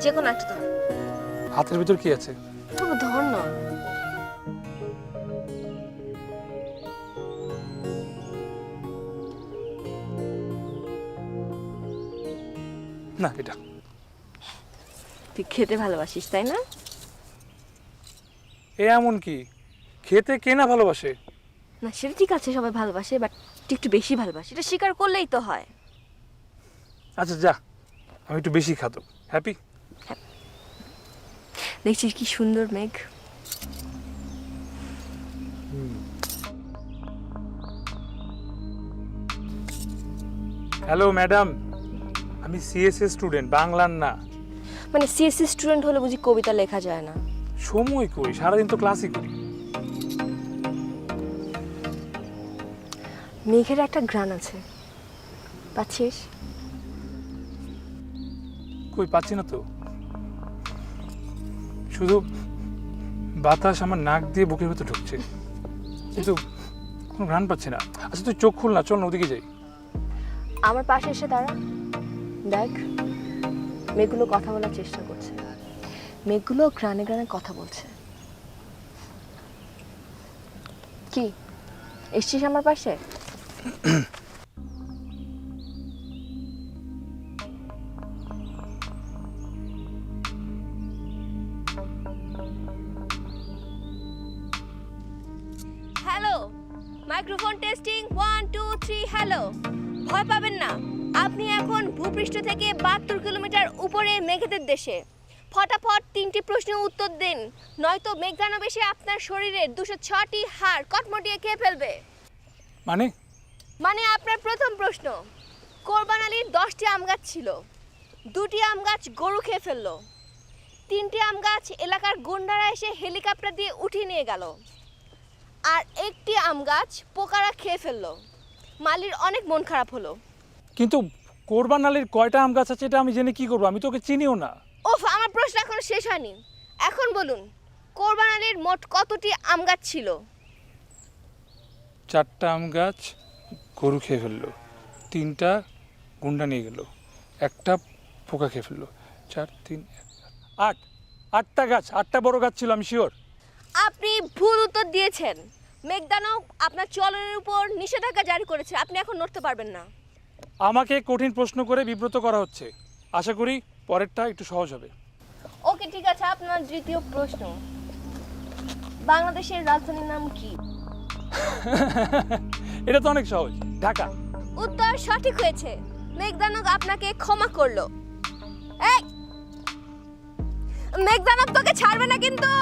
যে কোনো একটা ধর। হাতের ভিতর কি আছে? বাবা ধর না। না এটা। তুই খেতে ভালোবাসিস তাই না? এ এমন কি, খেতে কে না ভালোবাসে? না সেটা ঠিক আছে, সবাই ভালোবাসে, বাট তুই একটু বেশি ভালোবাসিস, এটা স্বীকার করলেই তো হয়। আচ্ছা যা, আমি একটু বেশি খাতো। হ্যাপি? দেখছিস কি সুন্দর মেঘ। হ্যালো ম্যাডাম, আমি সিএসএস স্টুডেন্ট, বাংলার না। মানে সিএসসি স্টুডেন্ট হলে বুঝি কবিতা লেখা যায় না? সময় কই, সারাদিন তো ক্লাসই করি। মেঘের একটা ঘ্রাণ আছে, পাচ্ছিস? কই পাচ্ছি না তো, শুধু বাতাস আমার নাক দিয়ে বুকের ভেতর ঢুকছে, কিন্তু কোনো ঘ্রাণ পাচ্ছি না। আচ্ছা তুই চোখ খুল না, চল না ওদিকে যাই। আমার পাশে এসে দাঁড়া, দেখ মেঘগুলো কথা বলার চেষ্টা করছে, মেঘগুলো গ্রানে গ্রানে কথা বলছে। কি এসছিস আমার পাশে? Hello, microphone testing 1 2 3। হ্যালো, ভয় পাবেন না, আপনি এখন ভূপৃষ্ঠ থেকে 72 কিলোমিটার উপরে মেঘেদের দেশে। ফটাফট 3টি প্রশ্নের উত্তর দিন, নয়তো মেঘদানব এসে আপনার শরীরের 206টি হাড় কটমটিয়ে খেয়ে ফেলবে। মানে আপনার প্রথম প্রশ্ন, কোরবান আলীর 10টি আম গাছ ছিল, 2টি আম গাছ গরু খেয়ে ফেললো, 3টি আম গাছ এলাকার গুন্ডারা এসে হেলিকপ্টার দিয়ে উঠিয়ে নিয়ে গেল, আর 1টি আম গাছ পোকারা খেয়ে ফেললো। মালির অনেক মন খারাপ হলো। কিন্তু কোরবান আলীর কয়টা আম গাছ আছে এটা আমি জেনে কি করবো? আমি তোকে চিনিও না। ওফ, আমার প্রশ্ন এখনো শেষ হয়নি। এখন বলুন, কোরবান আলীর মোট কতটি আম গাছ ছিল? 4টা আম গাছ গরু খেয়ে ফেললো, 3টা গুন্ডা নিয়ে গেল, 1টা পোকা খেয়ে ফেললো, 4 3 8, 8টা গাছ, 8টা বড় গাছ ছিল, আমি শিওর। আপনি ভুল উত্তর দিয়েছেন। মেঘদানব আপনার চলনের উপর নিষেধাজ্ঞা জারি করেছে, আপনি এখন নড়তে পারবেন না। আমাকে কঠিন প্রশ্ন করে বিব্রত করা হচ্ছে, আশা করি পরেরটা একটু সহজ হবে। ওকে ঠিক আছে, আপনার দ্বিতীয় প্রশ্ন, বাংলাদেশের রাজধানীর নাম কি? এটা তো অনেক সহজ, ঢাকা। উত্তর সঠিক হয়েছে, মেঘদানব আপনাকে ক্ষমা করলো। এই মেঘদানব তোকে ছাড়বে না কিন্তু।